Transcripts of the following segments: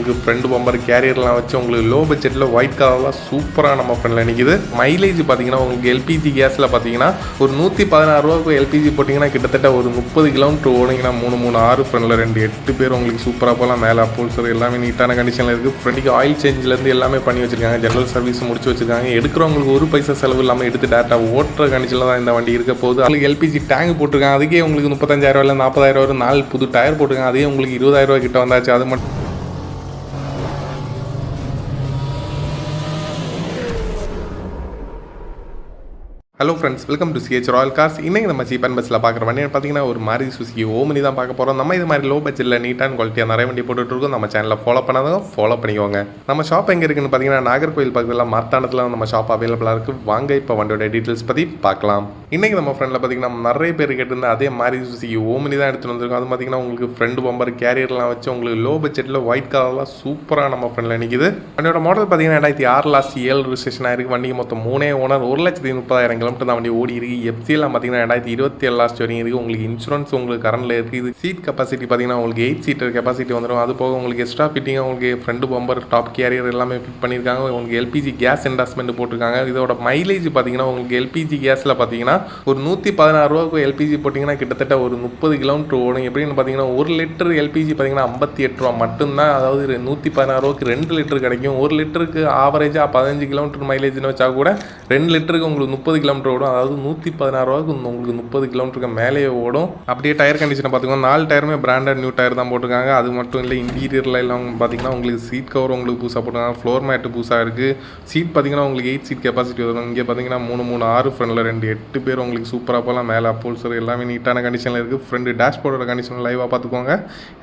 உங்களுக்கு front bumper கேரியர்லாம் வச்சு உங்களுக்கு லோ பட்ஜெட்டில் ஒயிட் கலர்லாம் சூப்பராக நம்ம ஃப்ரெண்டில் நிற்கிது. மைலேஜ் பார்த்தீங்கன்னா உங்களுக்கு எல்பிஜி கேஸில் பார்த்தீங்கன்னா ஒரு 116 ரூபாய்க்கு எல்பிஜி போட்டிங்கன்னா கிட்டத்தட்ட ஒரு 30 கிலோமீட்டர் ஓடிங்கன்னா 336 ஃப்ரெண்டில் 8 பேர் உங்களுக்கு சூப்பராக போகலாம். மேலே அப்போல்சர் எல்லாமே நீட்டான கண்டிஷனில் இருக்குது. ஃப்ரெண்டுக்கு ஆயில் சேஞ்சிலேருந்து எல்லாமே பண்ணி வச்சிருக்காங்க. ஜெனரல் சர்வீஸ் முடிச்சு வச்சிருக்காங்க. எடுக்கிறவங்களுக்கு ஒரு பைசா செலவு இல்லாமல் எடுத்து டேரெக்டாக ஓட்டுற கண்டிஷனில் தான் இந்த வண்டி இருக்க போகுது. அதுக்கு எல்பிஜி டேங்க் போட்டிருக்காங்க. அதுக்கே உங்களுக்கு 35,000 இல்லை 40,000 நாலு புது டயர் போட்டிருக்காங்க. அதே உங்களுக்கு 20,000 கிட்ட வந்தாச்சு. அது மட்டும் hello friends, welcome to CH Royal cars. இன்றைக்கி நம்ம சீப் அண்ட் பெஸ்ட்டில் பார்க்குற வண்டி பார்த்தீங்கன்னா ஒரு மாருதி சுசுகி ஓமினி தான் பார்க்க போகிறோம். நம்ம இது மாதிரி லோ பட்ஜெட்டில் நீட்டான குவாலிட்டியாக நிறைய வண்டி போட்டுட்ருக்கோம். நம்ம சேனலில் ஃபாலோ பண்ணாதவங்க ஃபாலோ பண்ணிக்கோங்க. நம்ம ஷாப் எங்கே இருக்குன்னு பார்த்தீங்கன்னா நாகர்கோவில் பக்கத்தில் மார்த்தாண்டத்தில் நம்ம ஷாப் அவைலபிளாக இருக்குது. வாங்க இப்போ வண்டியோட டீட்டெயில்ஸ் பற்றி பார்க்கலாம். இன்றைக்கி நம்ம ஃப்ரெண்டில் பார்த்தீங்கன்னா நிறைய பேர் கேட்டிருந்தா அதே மாருதி சுசுகி ஓமினி தான் எடுத்துகிட்டு வந்திருக்கோம். அது பார்த்தீங்கன்னா உங்களுக்கு ஃப்ரண்ட் பம்பர் கேரியர்லாம் வச்சு உங்களுக்கு லோ பட்ஜெட்டில் ஒயிட் கலர்லாம் சூப்பராக நம்ம ஃப்ரெண்டில் நிற்கிது. வண்டியோட மாடல் பார்த்தீங்கன்னா 2006 லாஸ்ட் 7 ரிஜிஸ்ட்ரேஷன் ஆயிருக்கு. வண்டிக்கு மொத்தம் 3 ஓனர் 1,30,000 கிலோமீட்டர் தான் வண்டி ஓடி இருக்கு. எஃப்சிஎல்லாம் பார்த்தீங்கன்னா 2027 லாஸ்ட் வரைக்கும் இருக்குது. உங்களுக்கு இன்சூரன்ஸ் உங்களுக்கு கரண்டில் இருக்குது. சீட் கெப்பாசிட்டி பார்த்தீங்கன்னா உங்களுக்கு 8 சீட்டர் கெப்பாசிட்டி வந்துடும். அது போக உங்களுக்கு எக்ஸ்ட்ரா ஃபிட்டிங்காக உங்களுக்கு ஃப்ரண்ட் பம்பர் டாப் கேரியர் எல்லாமே ஃபிட் பண்ணியிருக்காங்க. உங்களுக்கு எல்பிஜி கேஸ் இன்வெஸ்ட்மெண்ட் போட்டிருக்காங்க. இதோட மைலேஜ் பார்த்தீங்கன்னா உங்களுக்கு எல்பிஜி கேஸில் பார்த்தீங்கன்னா ஒரு 116 ரூபாய்க்கு எல்பிஜி போட்டிங்கன்னா கிட்டத்தட்ட ஒரு 30 கிலோமீட்டர் ஓடும். எப்படின்னு பார்த்தீங்கன்னா 1 லிட்டர் எல்பிஜி பார்த்தீங்கன்னா 58 ரூபா மட்டும்தான். அதாவது 116 ரூபாய்க்கு 2 லிட்டர் கிடைக்கும். 1 லிட்டருக்கு ஆவரேஜாக 15 கிலோமீட்டர் மைலேஜ்னு வச்சா கூட 2 லிட்டருக்கு உங்களுக்கு 30 கிலோமீட்டர் ஓடும். அதாவது 116 ரூபாய்க்கு உங்களுக்கு 30 கிலோமீட்டருக்கு மேலேயே ஓடும். அப்படியே டயர் கண்டிஷனை பார்த்துக்கோங்க. 4 டயருமே பிராண்டட் நியூ டயர் தான் போட்டிருக்காங்க. அது மட்டும் இல்லை இன்டீரியரில் எல்லாம் பார்த்தீங்கன்னா உங்களுக்கு சீட் கவர் உங்களுக்கு புதுசாக போட்டிருக்காங்க. ஃப்ளோர் மேட்டு புதுசாக இருக்குது. சீட் பார்த்தீங்கன்னா உங்களுக்கு 8 சீட் கெப்பாசிட்டி வரும். இங்கே பார்த்தீங்கன்னா 336 ஃப்ரெண்டில் 8 பேர் உங்களுக்கு சூப்பராக போகலாம். மேலே அப்போல்சர் எல்லாமே நீட்டான கண்டிஷனில் இருக்குது. ஃப்ரெண்டு டேஷ்போர்டோட கண்டிஷன் லைவாக பார்த்துக்கோங்க.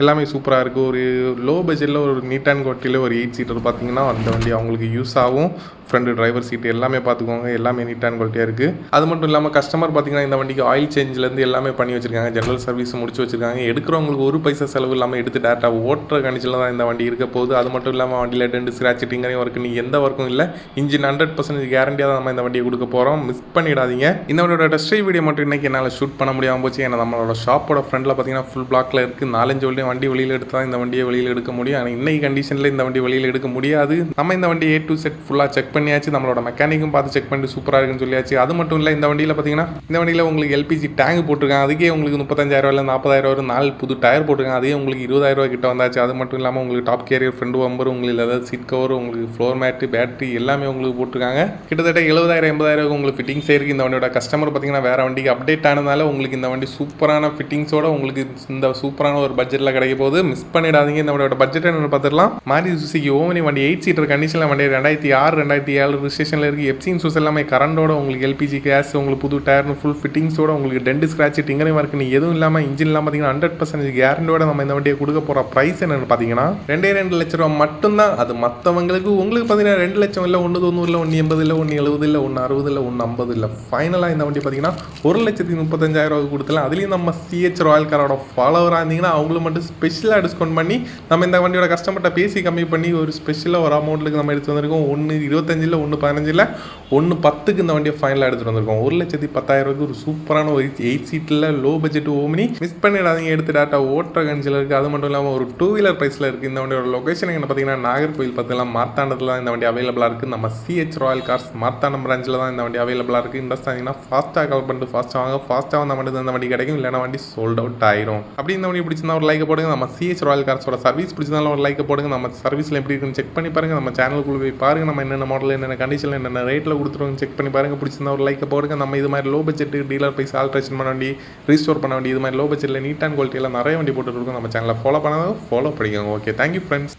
எல்லாமே சூப்பராக இருக்குது. ஒரு லோ பட்ஜெட்டில் ஒரு நீட்டான குவாலிட்டியில் ஒரு 8 சீட்டர் பார்த்தீங்கன்னா அந்த வண்டி அவங்களுக்கு யூஸ் ஆகும். ஃப்ரெண்டு டிரைவர் சீட் எல்லாமே பார்த்துக்கோங்க. எல்லாமே நீட்டான குவாலிட்டியாக இருக்குது. அது மட்டும் இல்லாமல் கஸ்டமர் பார்த்தீங்கன்னா இந்த வண்டிக்கு ஆயில் சேஞ்சிலேருந்து எல்லாமே பண்ணி வச்சிருக்காங்க. ஜெனரல் சர்வீஸ் முடிச்சு வச்சிருக்காங்க. எடுக்கிறவங்களுக்கு ஒரு பைசா செலவு இல்லாமல் எடுத்து டேரெக்டாக ஓட்டுற கண்டிஷனில் தான் இந்த வண்டி இருக்க போகுது. அது மட்டும் இல்லாமல் வண்டியில் டென்ட் ஸ்க்ராட்ச் டிங்கரையும் ஒர்க்கு நீ எந்த ஒர்க்கும் இல்லை. இன்ஜின் 100% கேரண்டியாக தான் நம்ம இந்த வண்டியை கொடுக்க போகிறோம். மிஸ் பண்ணிடாதீங்க. இந்த வண்டியோட டெஸ்ட் ட்ரைவ் வீடியோ மட்டும் இன்றைக்கி என்னால் ஷூட் பண்ண முடியாமல் போச்சு. ஏன்னா நம்மளோட ஷாப்போட ஃப்ரெண்டில் பார்த்தீங்கன்னா ஃபுல் பிளாக்ல இருக்குது. 4-5 வண்டி வெளியில் எடுத்து தான் இந்த வண்டியை வெளியில் எடுக்க முடியும். ஆனால் இன்னைக்கு கண்டிஷனில் இந்த வண்டி வெளியில் எடுக்க முடியாது. நம்ம இந்த வண்டி A to Z ஃபுல்லாக செக் பண்ணியாச்சு. நம்மளோட மெக்கானிக்கும் பார்த்து செக் பண்ணிட்டு சூப்பராக இருக்குன்னு சொல்லியாச்சு. அது மட்டும் இல்லை இந்த வண்டியில் பார்த்தீங்கன்னா இந்த வண்டியில் உங்களுக்கு எல்பிஜி டேங்க் போட்டிருக்காங்க. அதுக்கே உங்களுக்கு 35,000 இல்லை 40,000 நாலு புது டயர் போட்டிருக்காங்க. அதே உங்களுக்கு 20,000 கிட்ட வந்தாச்சு. அது மட்டும் இல்லாமல் உங்களுக்கு டாப் கேரியர் ஃப்ரண்ட் பம்பர் உங்களுக்கு ஏதாவது சீட் கவர் உங்களுக்கு ஃப்ளோர் மேட்டு பேட்டரி எல்லாமே உங்களுக்கு போட்டிருக்காங்க. கிட்டத்தட்ட 70,000 80,000 உங்களுக்கு ஃபிட்டிங்ஸ் இருக்குது. இந்த வண்டியோட கஸ்டமர் பார்த்தீங்கன்னா வேறு வண்டிக்கு அப்டேட் ஆனதுனால உங்களுக்கு இந்த வண்டி சூப்பரான ஃபிட்டிங்ஸோட உங்களுக்கு இந்த சூப்பரான ஒரு பட்ஜெட்டில் கிடைக்க போகுது. மிஸ் பண்ணிடாதீங்க. இந்த வண்டியோட பட்ஜெட் என்ன பார்த்துடலாம். மாருதி சுசுகி ஓமினி வண்டி 8 சீட்டர் கண்டிஷனில் வண்டி 2006 2007 ரிஜிஸ்ட்ரேஷனில் இருக்குது. எஃப்சி இன்சூரன்ஸ் எல்லாமே கரண்டோட உங்களுக்கு எல்பிஜி கேஸ் உங்களுக்கு புது டயர்னு ஃபுல் ஃபிட்டிங்ஸோட உங்களுக்கு டென்ட் ஸ்க்ராட்ச் டிங்கரையும் இருக்குது. நீ எதுவும் இல்லாமல் இன்ஜின் இல்லாமல் பார்த்தீங்கன்னா 100% கேரண்டியோட நம்ம இந்த வண்டியை கொடுக்க போகிற ப்ரைஸ் என்னென்னு பார்த்தீங்கன்னா 2 லட்ச ரூபா மட்டும்தான். அது மற்றவங்களுக்கு உங்களுக்கு பார்த்தீங்கன்னா 2 லட்சம் இல்லை 190 இல்லை 180 இல்லை 170 இல்லை 160 இல்லை 150 இல்லை. ஃபைனலாக இந்த வண்டி பார்த்தீங்கன்னா 1,35,000 கொடுத்தலாம். அதுலேயும் நம்ம சிஹெச் ராயல் காரோட ஃபாலோவராக இருந்தீங்கன்னா அவங்களுக்கு மட்டும் ஸ்பெஷலாக டிஸ்கவுண்ட் பண்ணி நம்ம இந்த வண்டியோட கஸ்டமர்கிட்ட பேசி கம்மி பண்ணி ஒரு ஸ்பெஷலாக ஒரு அமௌண்ட்டுக்கு நம்ம எடுத்து வந்திருக்கோம். 1,25 இல்லை 1,15 இல்லை 1,10க்கு இந்த வண்டியை ஃபைனலாக எடுத்துகிட்டு வந்திருக்கோம். 1,10,000 ஒரு சூப்பரான ஒரு 8 சீட்டில் லோ பட்ஜெட் ஓமினி. மிஸ் பண்ணிடாதீங்க. எடுத்து டேட்டா ஓட்டுற கண்டிஷனில் இருக்குது. அது மட்டும் இல்லாமல் ஒரு 2 வீலர் ப்ரைஸில் இருக்குது. இந்த வண்டியோட லொக்கேஷன் என்ன பார்த்தீங்கன்னா நாகர்கோவில் பக்கத்தில் மார்த்தாண்டத்தில் தான் இந்த வண்டி அவைலபிளாக இருக்குது. நம்ம சிஹெச் ராயல் கார்ஸ் மார்த்தாண்டம் பிரான்ச்சில் தான் இந்த வண்டி அவைலபிளாக இருக்குது. இன்ட்ரெஸ்ட் ஆகிங்கன்னா ஃபாஸ்ட்டாக கால் பண்ணிட்டு ஃபாஸ்ட்டாக வாங்க. ஃபாஸ்ட்டாக வந்தால் மட்டும் இந்த வண்டி கிடைக்கும். இல்லைனா வண்டி சோல்ட் அவுட் ஆயிரும். அப்படி இந்த வண்டி பிடிச்சிருந்தா ஒரு லைக் போடுங்க. நம்ம சிஹெச் ராயல் கார்ஸோட சர்வீஸ் பிடிச்சிருந்தாலும் ஒரு லைக் போடுங்க. நம்ம சர்வீஸில் எப்படி இருக்குன்னு செக் பண்ணி பாருங்கள். நம்ம சேனலுக்குள்ளே போய் பாருங்கள். நம்ம என்னென்ன மாடல் என்னென்ன கண்டிஷனில் என்னென்ன ரேட்டில் கொடுத்துருவோம் செக் பண்ணி பாருங்கள். பிடிச்சிருந்தா ஒரு லைக் போடுங்க. நம்ம இது மாதிரி லோ பட்ஜெட் டீலர் பைஸ் ஆல்ட்ரேஷன் பண்ண வண்டி ரீஸ்டோர் பண்ண வண்டி இது மாதிரி லோ பட்ஜெட்டில் நீட் அண்ட் குவாலிட்டியில் நிறைய வண்டி போட்டுருக்கோம். நம்ம சேனலில் ஃபாலோ பண்ணாலும் ஃபாலோ பண்ணிக்கோங்க. Okay, thank you friends.